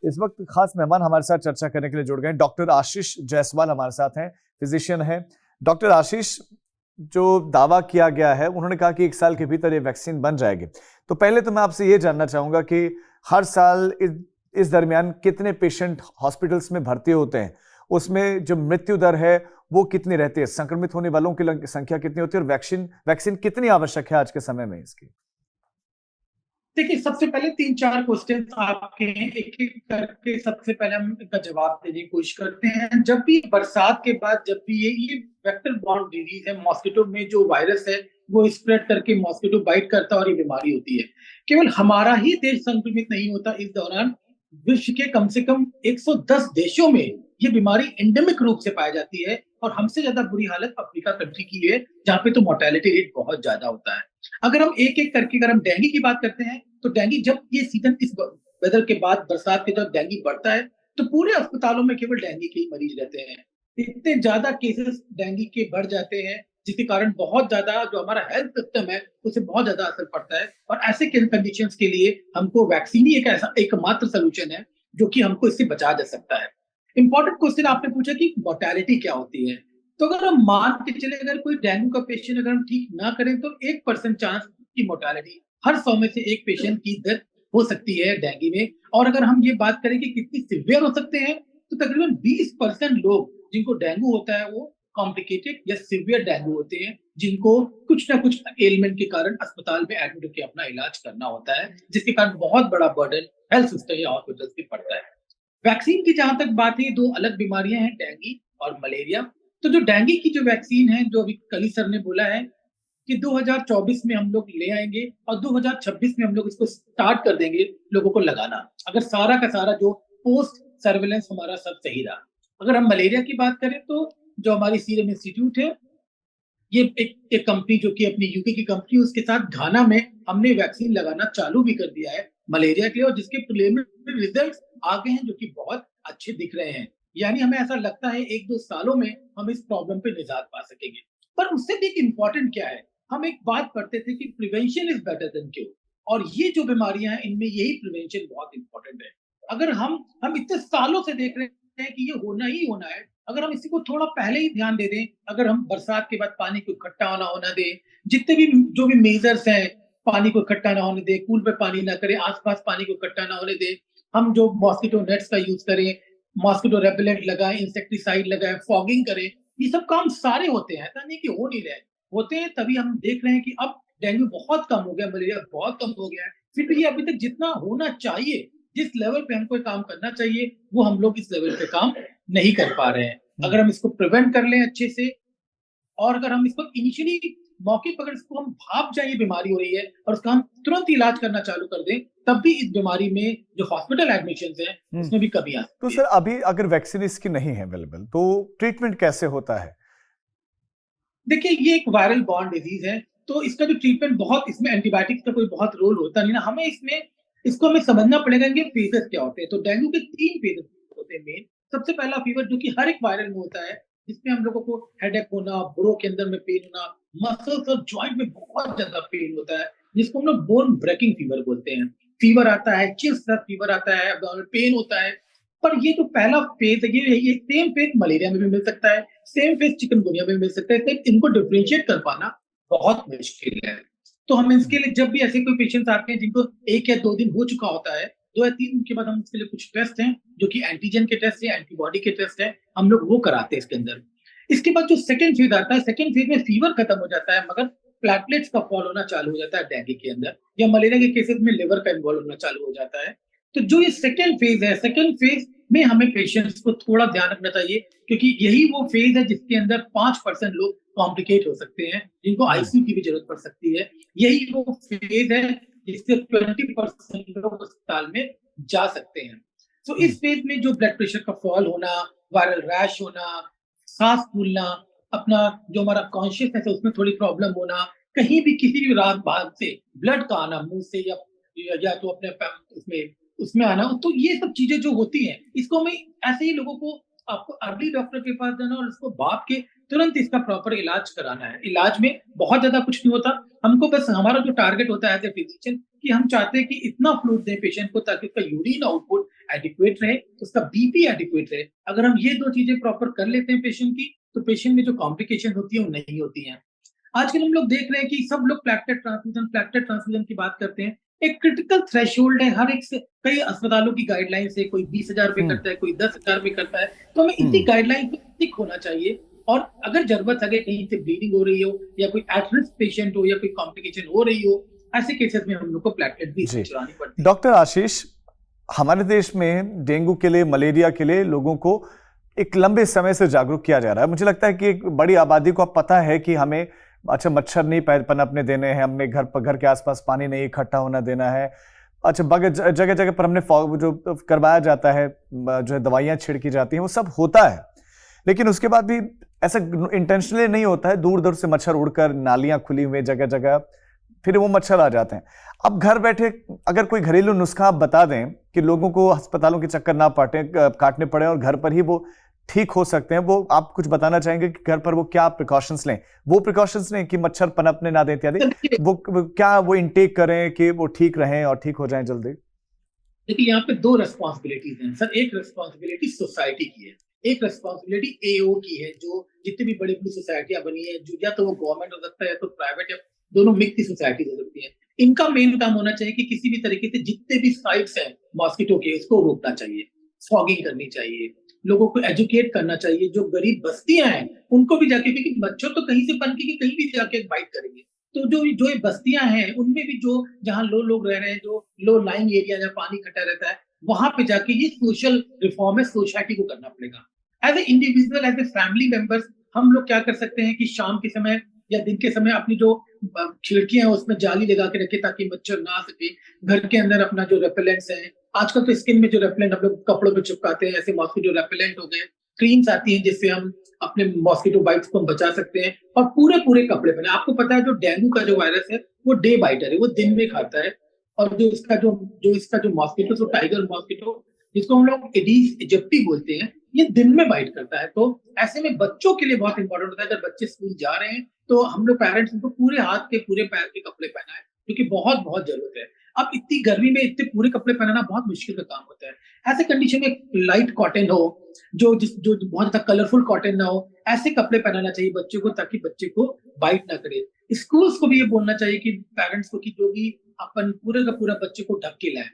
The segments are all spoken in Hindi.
इस वक्त खास मेहमान हमारे साथ चर्चा करने के लिए जुड़ गए। डॉक्टर आशीष जायसवाल हमारे साथ हैं, फिजिशियन हैं। डॉक्टर आशीष, जो दावा किया गया है, उन्होंने कहा कि 1 साल के भीतर ये वैक्सीन बन जाएगी। तो पहले तो मैं आपसे ये जानना चाहूंगा कि हर साल इस दरमियान कितने पेशेंट हॉस्पिटल्स में भर्ती होते हैं, उसमें जो मृत्यु दर है वो कितनी रहती है, संक्रमित होने वालों की संख्या कितनी होती है, और वैक्सीन कितनी आवश्यक है आज के समय में इसकी? देखिए, सबसे पहले 3-4 क्वेश्चन आपके हैं, एक-एक करके सबसे पहले हम इनका जवाब देने की कोशिश करते हैं। जब भी बरसात के बाद जब भी ये वेक्टर बॉर्न डिजीज है, मॉस्किटो में जो वायरस है वो स्प्रेड करके मॉस्किटो बाइट करता है और ये बीमारी होती है। केवल हमारा ही देश संक्रमित नहीं होता, इस दौरान विश्व के कम से कम 110 देशों में ये बीमारी एंडेमिक रूप से पाई जाती है और हमसे ज्यादा बुरी हालत अफ्रीका कंट्री की है, जहाँ पे तो मोर्टेलिटी रेट बहुत ज्यादा होता है। अगर हम एक-एक करके अगर हम डेंगू की बात करते हैं, तो डेंगू जब ये सीजन इस वेदर के बाद बरसात के जब डेंगू बढ़ता है, तो पूरे अस्पतालों में केवल डेंगू के ही मरीज रहते हैं। इतने ज्यादा केसेस डेंगू के बढ़ जाते हैं, जिसके कारण बहुत ज्यादा जो हमारा हेल्थ सिस्टम है, उसे बहुत ज्यादा असर पड़ता है और ऐसे कंडीशंस के लिए हमको वैक्सीन ही एक ऐसा एकमात्र सॉल्यूशन है, जो कि हमको इससे बचा जा सकता है। इंपॉर्टेंट क्वेश्चन आपने पूछा कि मोर्टेलिटी क्या होती है? तो अगर हम मान के चले, अगर कोई डेंगू का पेशेंट अगर हम ठीक ना करें तो 1% चांस की मोर्टेलिटी, हर 100 में से एक पेशेंट की डेथ हो सकती है डेंगू में। और अगर हम ये बात करें कि कितनी सिवियर हो सकते हैं, तो तकरीबन 20% लोग जिनको डेंगू होता है वो कॉम्प्लिकेटेड या सिवियर डेंगू होते हैं, जिनको कुछ ना कुछ एलिमेंट के कारण अस्पताल में एडमिट होकर अपना इलाज करना होता है, जिसके कारण बहुत बड़ा बर्डन हेल्थ सिस्टम या हॉस्पिटल पे पड़ता है। वैक्सीन की जहां तक बात है, 2 अलग बीमारियां हैं, डेंगू और मलेरिया। तो जो डेंगू की जो वैक्सीन है, जो अभी कली सर ने बोला है कि 2024 में हम लोग ले आएंगे और 2026 में हम लोग इसको स्टार्ट कर देंगे लोगों को लगाना, अगर सारा का सारा जो पोस्ट सर्विलेंस हमारा सब सही रहा। अगर हम मलेरिया की बात करें, तो जो हमारी सीरम इंस्टीट्यूट है, ये एक कंपनी जो कि अपनी यूके की कंपनी, उसके साथ घाना में हमने वैक्सीन लगाना चालू भी कर दिया है मलेरिया के लिए, और जिसके प्रिलिमिनरी रिजल्ट्स आ गए हैं, जो कि बहुत अच्छे दिख रहे हैं। यानी हमें ऐसा लगता है 1-2 सालों में हम इस प्रॉब्लम पे निजात पा सकेंगे। पर उससे भी एक इम्पोर्टेंट क्या है, हम एक बात पढ़ते थे कि prevention is better than cure, और ये जो बीमारियां हैं इनमें यही प्रिवेंशन बहुत इंपॉर्टेंट है। अगर हम इतने सालों से देख रहे हैं कि ये होना ही होना है, अगर हम इसी को थोड़ा पहले ही ध्यान दे दें, अगर हम बरसात के बाद पानी को इकट्ठा होना होना दें, जितने भी जो भी मेजर्स हैं, पानी को इकट्ठा ना होने दें, पूल पे पानी ना करें, आसपास पानी को इकट्ठा ना होने दें, हम जो मॉस्किटो नेट्स का यूज करें, मॉस्किटो रेपेलेंट लगाएं, इंसेक्टिसाइड लगाएं, फॉगिंग करें, ये सब काम सारे होते हैं, ऐसा नहीं कि हो नहीं रहे, होते हैं। तभी हम देख रहे हैं कि अब डेंगू बहुत कम हो गया, मलेरिया बहुत कम हो गया है। फिर भी अभी तक जितना होना चाहिए, जिस लेवल पे हमको काम करना चाहिए, वो हम लोग इस लेवल पे काम नहीं कर पा रहे हैं। अगर हम इसको प्रिवेंट कर लें अच्छे से, और अगर हम इसको इनिशियली मौके पर अगर इसको हम भाप जाए ये बीमारी हो रही है और उसका हम तुरंत इलाज करना चालू कर दें, तब भी इस बीमारी में जो हॉस्पिटल एडमिशन है उसमें भी कमी आ सकती तो है। सर, अभी अगर वैक्सीन इसकी नहीं है अवेलेबल, तो ट्रीटमेंट कैसे होता है? देखिए, ये एक वायरल बॉर्न डिजीज है, तो इसका जो ट्रीटमेंट, बहुत इसमें एंटीबायोटिक्स का कोई बहुत रोल होता नहीं ना, हमें इसमें इसको हमें समझना पड़ेगा कि फेजेस क्या होते हैं। तो डेंगू के 3 फेजेस होते हैं मेन। सबसे पहला फीवर जो कि हर एक वायरल में होता है, जिसमें हम लोगों को हेडेक होना, बुरों के अंदर में पेन होना, मसल्स और जॉइंट में बहुत ज्यादा पेन होता है, जिसको हम लोग बोन ब्रेकिंग फीवर बोलते हैं। फीवर आता है, चिल्स फीवर आता है, पेन होता है। पर ये जो पहला फेज है, ये सेम फेज मलेरिया में भी मिल सकता है, सेम फेज चिकनगुनिया में भी मिल सकता है, तो इनको डिफरेंशिएट कर पाना बहुत मुश्किल है। तो हम इसके लिए जब भी ऐसे कोई पेशेंट्स आते हैं जिनको 1 या 2 दिन हो चुका होता है, 2 या 3 दिन के बाद हम इसके लिए कुछ टेस्ट हैं, जो कि एंटीजन के टेस्ट है, एंटीबॉडी के टेस्ट है, हम लोग वो कराते हैं इसके अंदर। इसके बाद जो सेकंड फेज आता है, सेकंड फेज में फीवर खत्म हो जाता है, मगर प्लेटलेट्स का फॉल होना चालू हो जाता है डेंगू के अंदर, या मलेरिया के केसेस में लिवर का इन्वॉल्व होना चालू हो जाता है। तो जो ये सेकंड फेज है, सेकंड फेज में हमें पेशेंट्स को थोड़ा ध्यान रखना चाहिए, क्योंकि यही वो फेज है जिसके अंदर 5% लोग कॉम्प्लिकेट हो सकते हैं, जिनको आईसीयू की भी जरूरत पड़ सकती है। यही वो फेज है जिससे 20% लोग अस्पताल में जा सकते हैं। तो इस फेज में जो ब्लड प्रेशर का फॉल होना, वायरल रैश होना, सांस फूलना, अपना जो हमारा कॉन्शियसनेस है उसमें थोड़ी प्रॉब्लम होना, कहीं भी किसी भी रात भाग से ब्लड का आना मुंह से, या तो अपने उसमें उसमें आना, तो ये सब चीजें जो होती हैं, इसको हमें ऐसे ही लोगों को, आपको अर्ली डॉक्टर के पास जाना और इसको भाप के तुरंत इसका प्रॉपर इलाज कराना है। इलाज में बहुत ज्यादा कुछ नहीं होता, हमको बस हमारा जो टारगेट होता है एज ए फिजिशियन कि हम चाहते हैं कि इतना फ्लूइड दें पेशेंट को ताकि उसका यूरिन आउटपुट एडिक्वेट रहे, उसका बीपी एडिक्वेट रहे। अगर हम ये दो चीजें प्रॉपर कर लेते हैं पेशेंट की, तो पेशेंट में जो कॉम्प्लिकेशन होती है वो नहीं होती है। आजकल हम लोग देख रहे हैं कि सब लोग प्लेटलेट ट्रांसफ्यूजन की बात करते हैं। एक क्रिटिकल थ्रेशोल्ड है हर एक से, कई अस्पतालों की गाइडलाइन है, कोई 20,000 पे हम्म करता है, कोई 10,000 पे करता है। तो हमें इतनी गाइडलाइन पे स्टिक होना चाहिए। और अगर जरूरत है कहीं से ब्लीडिंग हो रही हो या कोई एट रिस्क पेशेंट हो या कोई कॉम्प्लिकेशन हो रही हो, ऐसे केसेस में हम लोग को प्लेटलेट भी जी चलानी पड़ती है। डॉक्टर आशीष, हमारे देश में डेंगू के लिए, मलेरिया के लिए लोगों को एक लंबे समय से जागरूक किया जा रहा है। मुझे लगता है कि एक बड़ी आबादी को अब पता है कि हमें अच्छा मच्छर नहीं पनपने देने हैं, हमें घर के आसपास पानी नहीं इकट्ठा होना देना है। अच्छा जगह जगह पर हमने जो करवाया जाता है, जो है दवाइयां छिड़की जाती हैं, वो सब होता है। लेकिन उसके बाद भी ऐसा इंटेंशनली नहीं होता है, दूर दूर से मच्छर उड़कर नालियां खुली हुई जगह जगह फिर वो मच्छर आ जाते हैं। अब घर बैठे अगर कोई घरेलू नुस्खा आप बता दें कि लोगों को अस्पतालों के चक्कर ना काटने पड़े और घर पर ही वो ठीक हो सकते हैं, वो आप कुछ बताना चाहेंगे कि घर पर वो क्या प्रिकॉशंस लें? वो प्रिकॉशंस लें कि मच्छर पनपने ना दें इत्यादि, वो इनटेक करें कि वो ठीक रहें और ठीक हो जाएं जल्दी? देखिए, यहाँ पे दो रेस्पॉन्सिबिलिटीज हैं सर। एक रेस्पॉन्सिबिलिटी सोसाइटी की है, एक रेस्पॉन्सिबिलिटी एओ की है। जो जितनी भी बड़ी बड़ी सोसाइटियां बनी है, जो या तो वो गवर्नमेंट हो सकता है या तो प्राइवेट, या दोनों मिक्स की सोसाइटी हो सकती है। इनका मेन काम होना चाहिए कि किसी भी तरीके से जितने भी साइट्स हैं मॉस्किटो के, उसको रोकना चाहिए, फॉगिंग करनी चाहिए, लोगों को एजुकेट करना चाहिए। जो गरीब बस्तियां हैं उनको भी जाके, क्योंकि मच्छर तो कहीं से पनके कहीं भी जाके बाइट करेंगे। तो जो ये बस्तियां हैं उनमें भी जो जहां लोग रह रहे हैं, जो लो लाइंग एरिया जहाँ पानी इकट्ठा रहता है, वहां पे जाके ये सोशल रिफॉर्म है, सोसाइटी को करना पड़ेगा। As a individual, as a family members, हम लोग क्या कर सकते हैं कि शाम के समय या दिन के समय अपनी जो खिड़कियां हैं उसमें जाली लगा के रखे ताकि मच्छर ना आ सके। घर के अंदर अपना जो रेपेलेंट्स है, आजकल तो स्किन में जो रेपेलेंट हम लोग कपड़ों पे चिपकाते हैं, ऐसे मॉस्किटो रेपेलेंट हो गए, क्रीम्स आती हैं जिससे हम अपने मॉस्किटो बाइट्स को हम बचा सकते हैं। और पूरे पूरे कपड़े पहने। आपको पता है जो डेंगू का जो वायरस है वो डे बाइटर है, वो दिन में खाता है। और जो इसका जो मॉस्किटो, जो टाइगर मॉस्किटो, जिसको हम लोग एडीज इजिप्टी बोलते हैं, ये दिन में बाइट करता है। तो ऐसे में बच्चों के लिए बहुत इंपॉर्टेंट होता है, अगर बच्चे स्कूल जा रहे हैं तो हम लोग पेरेंट्स उनको पूरे हाथ के पूरे पैर के कपड़े पहनाएं, क्योंकि बहुत बहुत जरूरत है। अब इतनी गर्मी में इतने पूरे कपड़े पहनाना बहुत मुश्किल का काम होता है। ऐसे कंडीशन में लाइट कॉटन हो, जो बहुत ज्यादा कलरफुल कॉटन ना हो, ऐसे कपड़े पहनाना चाहिए बच्चों को, ताकि बच्चे को बाइट ना करे। स्कूल्स को भी ये बोलना चाहिए कि पेरेंट्स को, कि जो भी अपन पूरे का पूरा बच्चे को ढक के लाए।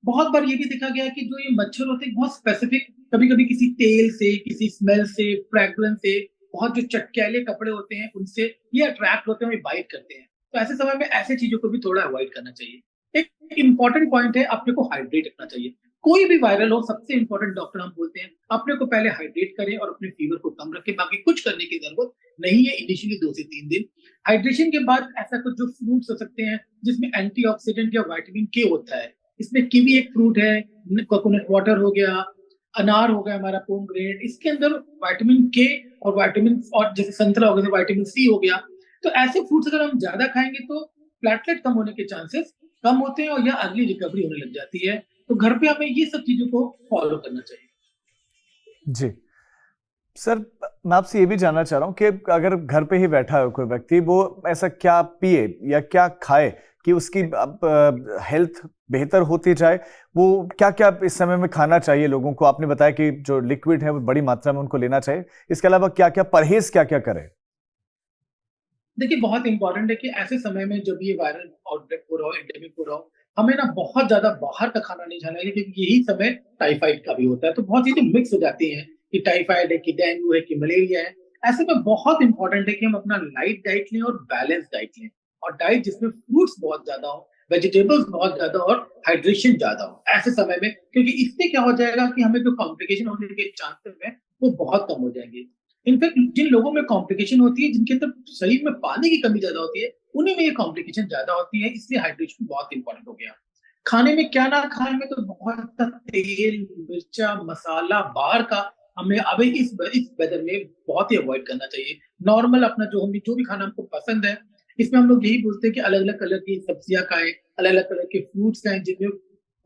बहुत बार ये भी देखा गया है कि जो ये मच्छर होते हैं बहुत स्पेसिफिक, कभी कभी किसी तेल से, किसी स्मेल से, फ्रेग्रेंस से, बहुत जो चटकैले कपड़े होते हैं उनसे ये अट्रैक्ट होते हैं, ये बाइट करते हैं। तो ऐसे समय में ऐसे चीजों को भी थोड़ा अवॉइड करना चाहिए। एक इंपॉर्टेंट पॉइंट है, अपने को हाइड्रेट रखना चाहिए। कोई भी वायरल हो, सबसे इंपॉर्टेंट डॉक्टर हम बोलते हैं अपने को पहले हाइड्रेट करें और अपने फीवर को कम रखें। बाकी कुछ करने की जरूरत नहीं है इनिशियली 2 से 3 दिन। हाइड्रेशन के बाद ऐसा कुछ जो फ्रूट्स हो सकते हैं जिसमें एंटीऑक्सीडेंट या विटामिन के होता है, इसमें कीवी एक फ्रूट है, कोकोनट वाटर हो गया, अनार हो गया हमारा पोमग्रेनेट, इसके अंदर विटामिन के और विटामिन, और जैसे संतरा हो गया विटामिन सी हो गया। तो ऐसे फ्रूट्स अगर हम ज्यादा खाएंगे तो प्लेटलेट कम होने के चांसेस कम होते हैं और या अर्ली रिकवरी होने लग जाती है। तो घर पे हमें ये सब चीजों को फॉलो करना चाहिए। जी सर, मैं आपसे ये भी जानना चाह रहा हूँ कि अगर घर पे ही बैठा है कोई व्यक्ति, वो ऐसा क्या पिए या क्या खाए कि उसकी हेल्थ बेहतर होती जाए? वो क्या क्या इस समय में खाना चाहिए लोगों को? आपने बताया कि जो लिक्विड है वो बड़ी मात्रा में उनको लेना चाहिए, इसके अलावा क्या क्या परहेज क्या क्या करें? देखिए, बहुत इंपॉर्टेंट है कि ऐसे समय में जब ये वायरल आउटब्रेक हो रहा हो, एंडेमिक हो रहा हो, हमें ना बहुत ज्यादा बाहर का खाना नहीं खाना है, क्योंकि यही समय टाइफाइड का भी होता है। तो बहुत चीजें मिक्स हो जाती हैं कि टाइफाइड है, कि डेंगू है, कि मलेरिया है। ऐसे में बहुत इंपॉर्टेंट है कि हम अपना लाइट डाइट लें और बैलेंस डाइट लें, और डाइट जिसमें फ्रूट्स बहुत ज्यादा हो, वेजिटेबल्स बहुत ज्यादा और हाइड्रेशन ज्यादा हो ऐसे समय में। क्योंकि इससे क्या हो जाएगा कि हमें जो कॉम्प्लिकेशन होने के चांसेस है वो बहुत कम हो जाएंगे। इनफैक्ट जिन लोगों में कॉम्प्लिकेशन होती है, जिनके अंदर शरीर में पानी की कमी ज्यादा होती है, उन्हीं में ये कॉम्प्लिकेशन ज्यादा होती है। इसलिए हाइड्रेशन बहुत इंपॉर्टेंट हो गया। खाने में क्या ना खाने में तो बहुत तेल, मिर्चा, मसाला बाहर का हमें अभी इस वेदर में बहुत ही अवॉइड करना चाहिए। नॉर्मल अपना जो भी खाना हमको पसंद है, इसमें हम लोग यही बोलते हैं कि अलग अलग कलर की सब्जियां खाएं, अलग अलग कलर के फ्रूट्स खाएं जिनमें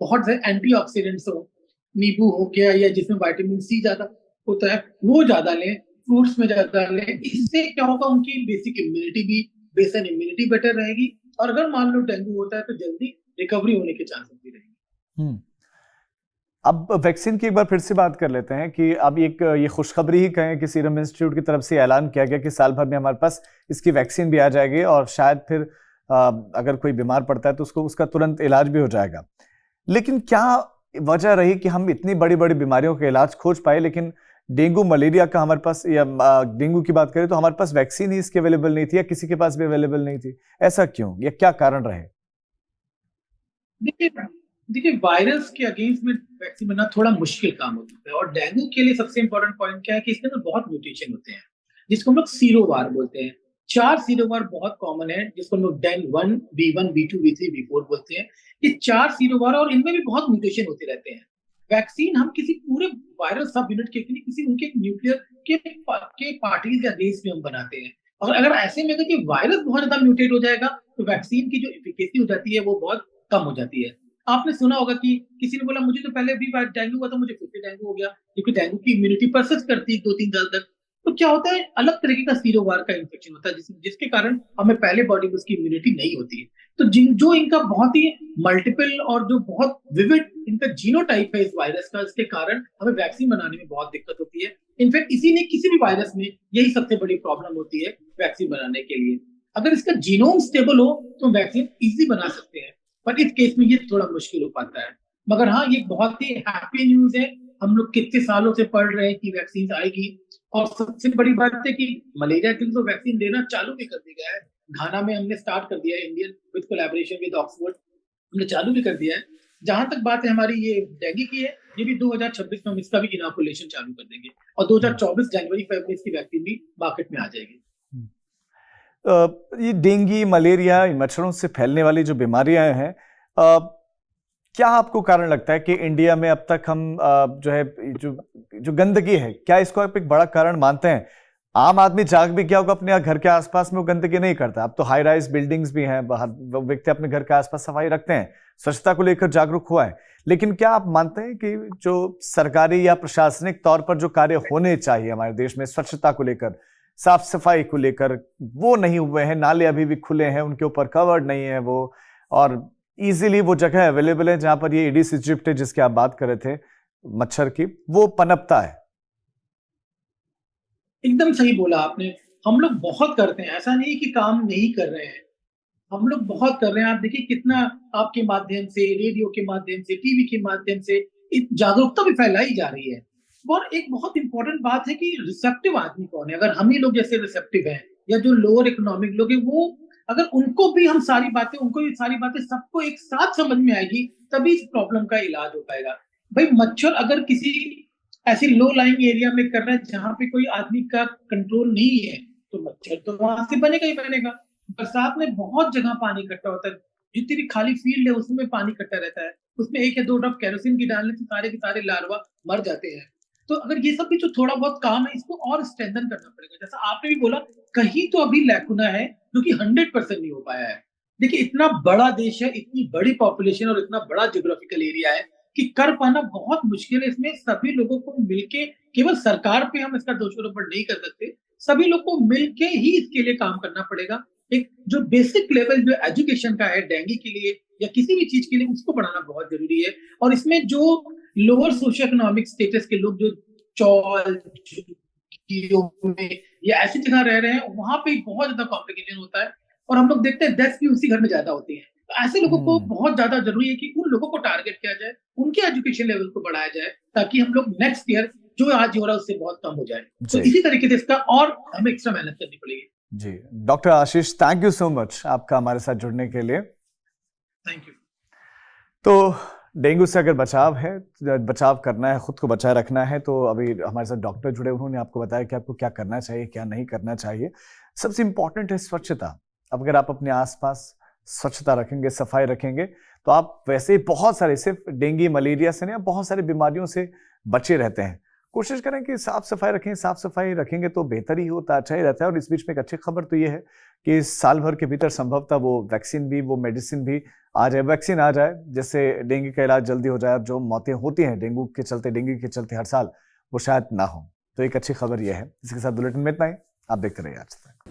बहुत सारे एंटीऑक्सीडेंट्स हो। नींबू हो गया, या जिसमें विटामिन सी ज्यादा होता है वो ज्यादा लें। फ्रूट्स में ज्यादा लें। इससे क्या होगा, उनकी बेसिक इम्यूनिटी भी, बेसन इम्यूनिटी बेटर रहेगी, और अगर मान लो डेंगू होता है तो जल्दी रिकवरी होने के चांसेस भी रहेंगे। अब वैक्सीन की एक बार फिर से बात कर लेते हैं कि अब एक ये खुशखबरी ही कहें कि सीरम इंस्टीट्यूट की तरफ से ऐलान किया गया कि साल भर में हमारे पास इसकी वैक्सीन भी आ जाएगी और शायद फिर अगर कोई बीमार पड़ता है तो उसका तुरंत इलाज भी हो जाएगा। लेकिन क्या वजह रही कि हम इतनी बड़ी बड़ी बीमारियों का इलाज खोज पाए, लेकिन डेंगू मलेरिया का हमारे पास, या डेंगू की बात करें तो हमारे पास वैक्सीन ही इसकी अवेलेबल नहीं थी, या किसी के पास भी अवेलेबल नहीं थी? ऐसा क्यों, या क्या कारण रहे? देखिए देखिए वायरस के अगेंस्ट में वैक्सीन बनाना थोड़ा मुश्किल काम होता है, और डेंगू के लिए सबसे इंपॉर्टेंट पॉइंट क्या है कि इसके अंदर बहुत म्यूटेशन होते हैं, जिसको हम लोग सीरोवार बोलते हैं। 4 सीरोवार बहुत कॉमन है, जिसको हम लोग Dane 1, B1, B2, B3, B4 बोलते हैं। ये 4 सीरोवार, और इनमें भी बहुत म्यूटेशन होते रहते हैं। वैक्सीन हम किसी पूरे वायरल सब यूनिट के लिए, किसी उनके न्यूक्लियर के पार्टिकल या बेस में हम बनाते हैं। और अगर ऐसे में अगर वायरस बहुत ज्यादा म्यूटेट हो जाएगा तो वैक्सीन की जो एफिकेसी हो जाती है वो बहुत कम हो जाती है। आपने सुना होगा कि किसी ने बोला मुझे तो पहले भी डेंगू हुआ था, मुझे फिर से डेंगू हो गया, क्योंकि डेंगू की इम्यूनिटी परसिस्ट करती है 2-3 साल तक। तो क्या होता है, अलग तरीके का सीरोवार का इन्फेक्शन होता है, जिसके कारण हमें पहले बॉडी में उसकी इम्यूनिटी नहीं होती है। तो जो इनका बहुत ही मल्टीपल और जो बहुत विविड इनका जीनोटाइप है इस वायरस का, इसके कारण हमें वैक्सीन बनाने में बहुत दिक्कत होती है। इनफैक्ट इसीलिए किसी भी वायरस में यही सबसे बड़ी प्रॉब्लम होती है वैक्सीन बनाने के लिए। अगर इसका जीनोम स्टेबल हो तो वैक्सीन इजी बना सकते हैं, पर इस केस में ये थोड़ा मुश्किल हो पाता है। मगर हाँ, ये बहुत ही हैप्पी न्यूज है। हम लोग कितने सालों से पढ़ रहे हैं कि वैक्सीन आएगी, और सबसे बड़ी बात है कि मलेरिया के लिए तो वैक्सीन देना चालू भी कर दिया गया है। घाना में हमने स्टार्ट कर दिया है, Indian with collaboration with Oxford, हमने चालू भी कर दिया है। जहां तक बात है हमारी ये डेंगू की है, ये भी 2026 में हम इसका भी इनॉकुलेशन चालू कर देंगे, और 2024 जनवरी फरवरी इसकी वैक्सीन भी मार्केट में आ जाएगी। ये डेंगू मलेरिया, मच्छरों से फैलने वाली जो बीमारियां हैं, क्या आपको कारण लगता है कि इंडिया में अब तक हम जो है जो गंदगी है, क्या इसको आप एक बड़ा कारण मानते हैं? आम आदमी जाग भी क्या होगा, अपने घर के आसपास में वो गंदगी नहीं करता। अब तो हाई राइज बिल्डिंग्स भी हैं, बाहर व्यक्ति अपने घर के आसपास सफाई रखते हैं, स्वच्छता को लेकर जागरूक हुआ है। लेकिन क्या आप मानते हैं कि जो सरकारी या प्रशासनिक तौर पर जो कार्य होने चाहिए हमारे देश में स्वच्छता को लेकर, साफ सफाई को लेकर, वो नहीं हुए हैं? नाले अभी भी खुले हैं, उनके ऊपर कवर्ड नहीं है वो, और इजीली वो जगह अवेलेबल है जहां पर ये एडिस इजिप्टी जिसकी आप बात कर रहे थे, मच्छर की, वो पनपता है। एकदम सही बोला आपने। हम लोग बहुत करते हैं, ऐसा नहीं कि काम नहीं कर रहे हैं, हम लोग बहुत कर रहे हैं। आप देखिए कितना आपके माध्यम से, रेडियो के माध्यम से, टीवी के माध्यम से जागरूकता भी फैलाई जा रही है। और एक बहुत इंपॉर्टेंट बात है कि रिसेप्टिव आदमी कौन है। अगर हम ही लोग जैसे रिसेप्टिव हैं, या जो लोअर इकोनॉमिक लोग हैं, वो अगर उनको भी हम सारी बातें, उनको ये सारी बातें सबको एक साथ समझ में आएगी, तभी इस प्रॉब्लम का इलाज हो पाएगा। भाई मच्छर अगर किसी ऐसी लो लाइंग एरिया में कर रहा है जहां पे कोई आदमी का कंट्रोल नहीं है, तो मच्छर तो वहां से बनेगा ही बनेगा। बरसात में बहुत जगह पानी इकट्ठा होता है, जितनी भी खाली फील्ड है उसमें पानी इकट्ठा रहता है, उसमें 1 या 2 ड्रॉप केरोसिन की डालने से सारे के सारे लार्वा मर जाते हैं। तो अगर ये सब भी जो थोड़ा बहुत काम है, इसको और स्ट्रेंथन करना पड़ेगा। जैसा आपने भी बोला, कहीं तो अभी लैकुना है जो कि 100% नहीं हो पाया है। देखिए इतना बड़ा देश है, इतनी बड़ी पॉपुलेशन और इतना बड़ा ज्योग्राफिकल एरिया है कि कर पाना बहुत मुश्किल है। इसमें सभी लोगों को मिलके, केवल सरकार पे हम इसका दोषारोपण नहीं कर सकते, सभी लोग को मिलके ही इसके लिए काम करना पड़ेगा। एक जो बेसिक लेवल जो एजुकेशन का है डेंगू के लिए या किसी भी चीज के लिए, उसको बढ़ाना बहुत जरूरी है। और इसमें जो लोअर सोशियो इकोनॉमिक स्टेटस के लोग, जो चौल में या ऐसी जगह रह रहे हैं, वहां पे बहुत ज्यादा कॉम्प्लिकेशन होता है, और हम लोग देखते हैं डेथ भी उसी घर में ज्यादा होती है। तो ऐसे लोगों को बहुत ज्यादा जरूरी है कि उन लोगों को टारगेट किया जाए, उनके एजुकेशन लेवल को बढ़ाया जाए, ताकि हम लोग नेक्स्ट ईयर जो आज हो रहा है उससे बहुत कम हो जाए। तो इसी तरीके से इसका और हमें एक्स्ट्रा मेहनत करनी पड़ेगी। जी doctor Ashish, thank you so much आपका हमारे साथ जुड़ने के लिए। Thank you. तो डेंगू से अगर बचाव है, बचाव करना है, खुद को बचाए रखना है, तो अभी हमारे साथ डॉक्टर जुड़े, उन्होंने आपको बताया कि आपको क्या करना चाहिए, क्या नहीं करना चाहिए। सबसे इंपॉर्टेंट है स्वच्छता। अब अगर आप अपने आसपास स्वच्छता रखेंगे, सफाई रखेंगे, तो आप वैसे बहुत सारे, सिर्फ डेंगू मलेरिया से नहीं, बहुत सारी बीमारियों से बचे रहते हैं। कोशिश करें कि साफ सफाई रखें, साफ सफाई रखेंगे तो बेहतर ही होता, अच्छा ही रहता है। और इस बीच में एक अच्छी खबर तो ये है कि साल भर के भीतर संभवतः वो वैक्सीन भी, वो मेडिसिन भी आ जाए, वैक्सीन आ जाए, जिससे डेंगू का इलाज जल्दी हो जाए, और जो मौतें होती हैं डेंगू के चलते हर साल, वो शायद ना हो। तो एक अच्छी खबर यह है। इसके साथ बुलेटिन में इतना ही। आप देखते रहिए आज तक।